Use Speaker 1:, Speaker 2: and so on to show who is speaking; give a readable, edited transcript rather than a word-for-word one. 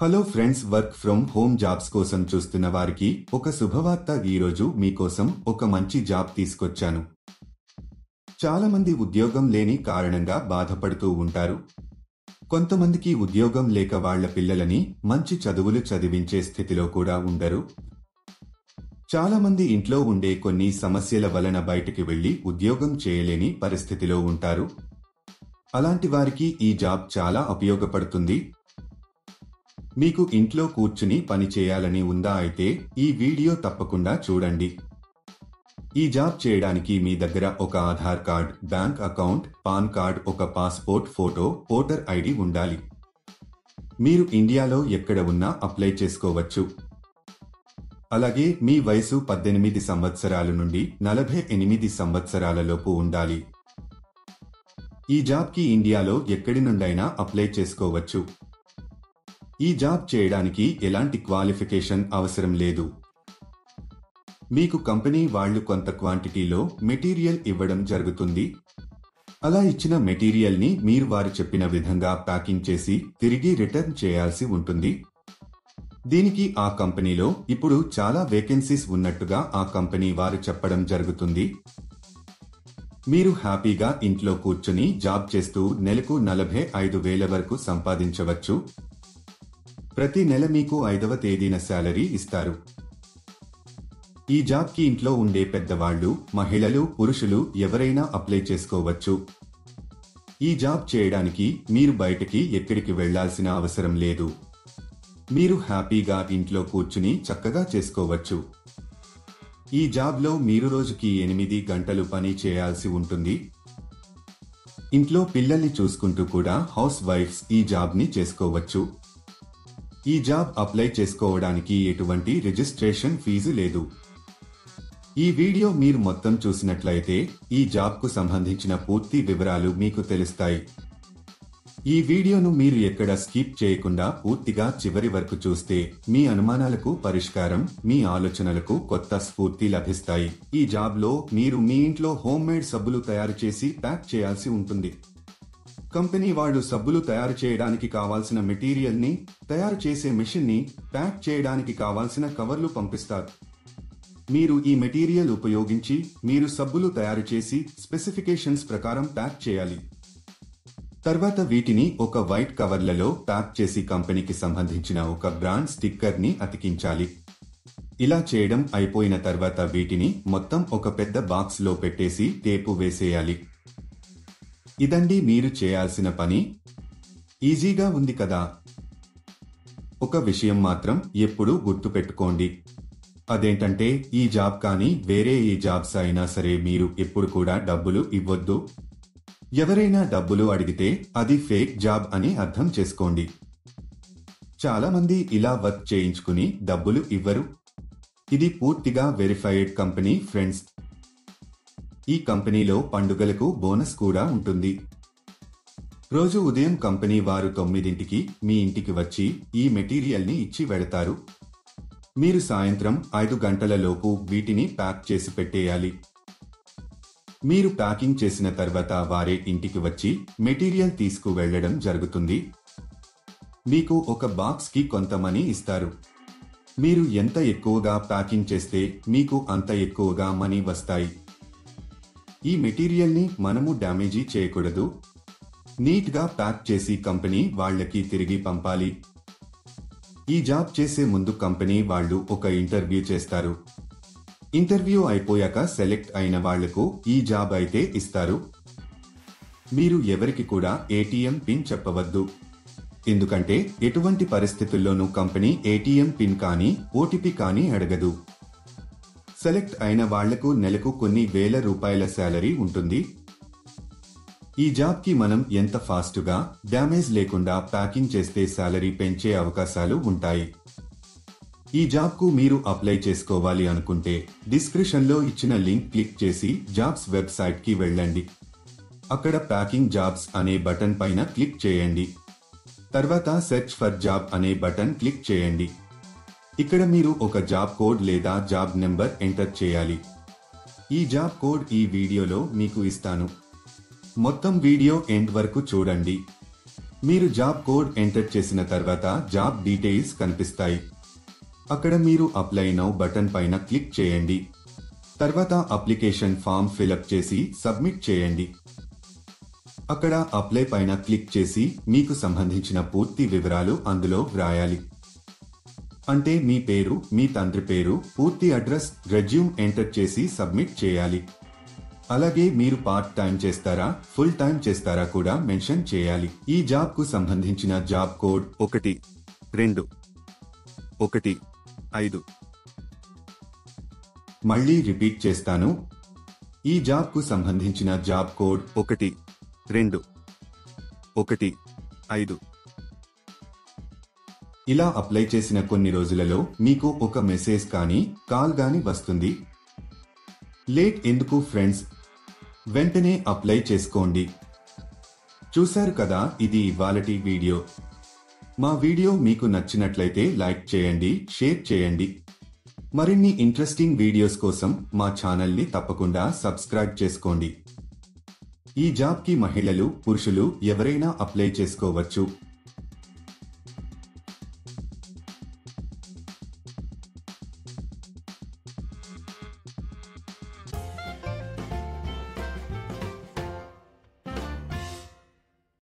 Speaker 1: Hello friends, work from home jobs కోసం చూస్తున్న వారికి ఒక శుభవార్త. ఈరోజు మీకోసం ఒక మంచి జాబ్ తీసుకొచ్చాను. చాలా మంది ఉద్యోగం లేని కారణంగా బాధపడుతూ ఉంటారు. కొంతమందికి ఉద్యోగం లేక వాళ్ల పిల్లలని మంచి చదువులు చదివించే స్థితిలో కూడా ఉండరు. చాలా మంది ఇంట్లో ఉండే కొన్ని సమస్యల వలన బయటికి వెళ్లి ఉద్యోగం చేయలేని పరిస్థితిలో ఉంటారు. అలాంటి వారికి ఈ జాబ్ చాలా ఉపయోగపడుతుంది. మీకు ఇంట్లో కూర్చుని పని చేయాలని ఉందా? అయితే ఈ వీడియో తప్పకుండా చూడండి. ఈ జాబ్ చేయడానికి మీ దగ్గర ఒక Aadhaar card, bank account, pan card, ఒక పాస్పోర్ట్ ఫోటో, ఓటర్ ఐడి ఉండాలి. మీరు ఇండియాలో ఎక్కడ ఉన్నా అప్లై చేసుకోవచ్చు. అలాగే మీ వయసు 18 సంవత్సరాల నుండి 48 సంవత్సరాల లోపు ఉండాలి. ఈ జాబ్కి ఇండియాలో ఎక్కడి నుండైనా అప్లై చేసుకోవచ్చు. ఈ జాబ్ చేయడానికి ఎలాంటి క్వాలిఫికేషన్ అవసరం లేదు. మీకు కంపెనీ వాళ్ళు కొంత క్వాంటిటీలో మెటీరియల్ ఇవ్వడం జరుగుతుంది. అలా ఇచ్చిన మెటీరియల్ని మీరు వారు చెప్పిన విధంగా ప్యాకింగ్ చేసి తిరిగి రిటర్న్ చేయాల్సి ఉంటుంది. దీనికి ఆ కంపెనీలో ఇప్పుడు చాలా వేకెన్సీస్ ఉన్నట్టుగా ఆ కంపెనీ వారు చెప్పడం జరుగుతుంది. మీరు హ్యాపీగా ఇంట్లో కూర్చుని జాబ్ చేస్తూ నెలకు 45,000 వరకు సంపాదించవచ్చు. ప్రతి నెల మీకు 5వ తేదీన శాలరీ ఇస్తారు. ఈ జాబ్కి ఇంట్లో ఉండే పెద్దవాళ్లు, మహిళలు, పురుషులు ఎవరైనా అప్లై చేసుకోవచ్చు. ఈ జాబ్ చేయడానికి మీరు బయటకి ఎక్కడికి వెళ్లాల్సిన అవసరం లేదు. మీరు హ్యాపీగా ఇంట్లో కూర్చుని చక్కగా చేసుకోవచ్చు. ఈ జాబ్లో మీరు రోజుకి 8 గంటలు పని చేయాల్సి ఉంటుంది. ఇంట్లో పిల్లల్ని చూసుకుంటూ కూడా హౌస్ వైఫ్స్ ఈ జాబ్ని చేసుకోవచ్చు. ఈ జాబ్ అప్లై చేసుకోవడానికి ఎటువంటి రిజిస్ట్రేషన్ ఫీజు లేదు. ఈ వీడియో మీరు మొత్తం చూసినట్లయితే ఈ జాబ్కు సంబంధించిన పూర్తి వివరాలు మీకు తెలుస్తాయి. ఈ వీడియోను మీరు ఎక్కడ స్కిప్ చేయకుండా పూర్తిగా చివరి వరకు చూస్తే మీ అనుమానాలకు పరిష్కారం, మీ ఆలోచనలకు కొత్త స్ఫూర్తి లభిస్తాయి. ఈ జాబ్లో మీరు మీ ఇంట్లో హోమ్మేడ్ సబ్బులు తయారు చేసి ప్యాక్ చేయాల్సి ఉంటుంది. కంపెనీ వాళ్ళు సబ్బులు తయారు చేయడానికి కావాల్సిన మెటీరియల్ని, తయారు చేసే మెషిన్ని, ప్యాక్ చేయడానికి కావాల్సిన కవర్లు పంపిస్తారు. మీరు ఈ మెటీరియల్ ఉపయోగించి మీరు సబ్బులు తయారు చేసి స్పెసిఫికేషన్స్ ప్రకారం ప్యాక్ చేయాలి. తర్వాత వీటిని ఒక వైట్ కవర్లలో ప్యాక్ చేసి కంపెనీకి సంబంధించిన ఒక బ్రాండ్ స్టిక్కర్ని అతికించాలి. ఇలా చేయడం అయిపోయిన తర్వాత వీటిని మొత్తం ఒక పెద్ద బాక్స్లో పెట్టేసి టేపు వేసేయాలి. ఇదండి మీరు చేయాల్సిన పని. ఈజీగా ఉంది కదా? ఒక విషయం మాత్రం ఎప్పుడూ గుర్తుపెట్టుకోండి. అదేంటంటే ఈ జాబ్ కానీ వేరే ఏ జాబ్స్ అయినా సరే మీరు ఎప్పుడు కూడా డబ్బులు ఇవ్వొద్దు. ఎవరైనా డబ్బులు అడిగితే అది ఫేక్ జాబ్ అని అర్థం చేసుకోండి. చాలా మంది ఇలా వర్క్ చేయించుకుని డబ్బులు ఇవ్వరు. ఇది పూర్తిగా వెరిఫైడ్ కంపెనీ ఫ్రెండ్స్. ఈ కంపెనీలో పండుగలకు బోనస్ కూడా ఉంటుంది. రోజు ఉదయం కంపెనీ వారు 9ంటికి మీ ఇంటికి వచ్చి ఈ మెటీరియల్ని ఇచ్చి వెళతారు. మీరు సాయంత్రం 5 గంటల లోపు వీటిని ప్యాక్ చేసి పెట్టేయాలి. మీరు ప్యాకింగ్ చేసిన తర్వాత వారే ఇంటికి వచ్చి మెటీరియల్ తీసుకువెళ్లడం జరుగుతుంది. మీకు ఒక బాక్స్కి కొంత మనీ ఇస్తారు. మీరు ఎంత ఎక్కువగా ప్యాకింగ్ చేస్తే మీకు అంత ఎక్కువగా మనీ వస్తాయి. ఈ మెటీరియల్ని మనము డ్యామేజీ చేయకూడదు. నీట్గా ప్యాక్ చేసి కంపెనీ వాళ్లకి తిరిగి పంపాలి. ఈ జాబ్ చేసే ముందు కంపెనీ వాళ్ళు ఒక ఇంటర్వ్యూ చేస్తారు. ఇంటర్వ్యూ అయిపోయాక సెలెక్ట్ అయిన వాళ్లకు ఈ జాబ్ అయితే ఇస్తారు. మీరు ఎవరికి కూడా ఏటీఎం పిన్ చెప్పవద్దు. ఎందుకంటే ఎటువంటి పరిస్థితుల్లోనూ కంపెనీ ఏటీఎం పిన్ కానీ ఓటీపీ కానీ అడగదు. సెలెక్ట్ అయిన వాళ్లకు నెలకు కొన్ని వేల రూపాయల శాలరీ ఉంటుంది. ఈ జాబ్కి మనం ఎంత ఫాస్ట్గా, డ్యామేజ్ లేకుండా ప్యాకింగ్ చేస్తే శాలరీ పెంచే అవకాశాలు ఉంటాయి. ఈ జాబ్కు మీరు అప్లై చేసుకోవాలి అనుకుంటే డిస్క్రిప్షన్లో ఇచ్చిన లింక్ క్లిక్ చేసి జాబ్స్ వెబ్సైట్కి వెళ్ళండి. అక్కడ ప్యాకింగ్ జాబ్స్ అనే బటన్ పైన క్లిక్ చేయండి. తర్వాత సెర్చ్ ఫర్ జాబ్ అనే బటన్ క్లిక్ చేయండి. ఇక్కడ మీరు ఒక జాబ్ కోడ్ లేదా జాబ్ నెంబర్ ఎంటర్ చేయాలి. ఈ జాబ్ కోడ్ ఈ వీడియోలో మీకు ఇస్తాను. మొత్తం వీడియో ఎండ్ వరకు చూడండి. మీరు జాబ్ కోడ్ ఎంటర్ చేసిన తర్వాత జాబ్ డీటెయిల్స్ కనిపిస్తాయి. అక్కడ మీరు అప్లై నౌ బటన్ పైన క్లిక్ చేయండి. తర్వాత అప్లికేషన్ ఫామ్ ఫిలప్ చేసి సబ్మిట్ చేయండి. అక్కడ అప్లై పైన క్లిక్ చేసి మీకు సంబంధించిన పూర్తి వివరాలు అందులో వ్రాయాలి. అంటే మీ పేరు, మీ తండ్రి పేరు, పూర్తి అడ్రస్, రెజ్యూమ్ ఎంటర్ చేసి సబ్మిట్ చేయాలి. అలాగే మీరు పార్ట్ టైం చేస్తారా, ఫుల్ టైం చేస్తారా కూడా మెన్షన్ చేయాలి. ఈ జాబ్ కు సంబంధించిన జాబ్ కోడ్ 1215. మళ్ళీ రిపీట్ చేస్తాను. ఈ జాబ్ కు సంబంధించిన జాబ్ కోడ్ 1215. ఇలా అప్లై చేసిన కొన్ని రోజులలో మీకు ఒక మెసేజ్ కానీ కాల్ గాని వస్తుంది. లేట్ ఎందుకు ఫ్రెండ్స్, వెంటనే అప్లై చేసుకోండి. చూశారు కదా, ఇది ఇవాళటి వీడియో. మా వీడియో మీకు నచ్చినట్లయితే లైక్ చేయండి, షేర్ చేయండి. మరిన్ని ఇంట్రెస్టింగ్ వీడియోస్ కోసం మా ఛానల్ని తప్పకుండా సబ్స్క్రైబ్ చేసుకోండి. ఈ జాబ్కి మహిళలు, పురుషులు ఎవరైనా అప్లై చేసుకోవచ్చు.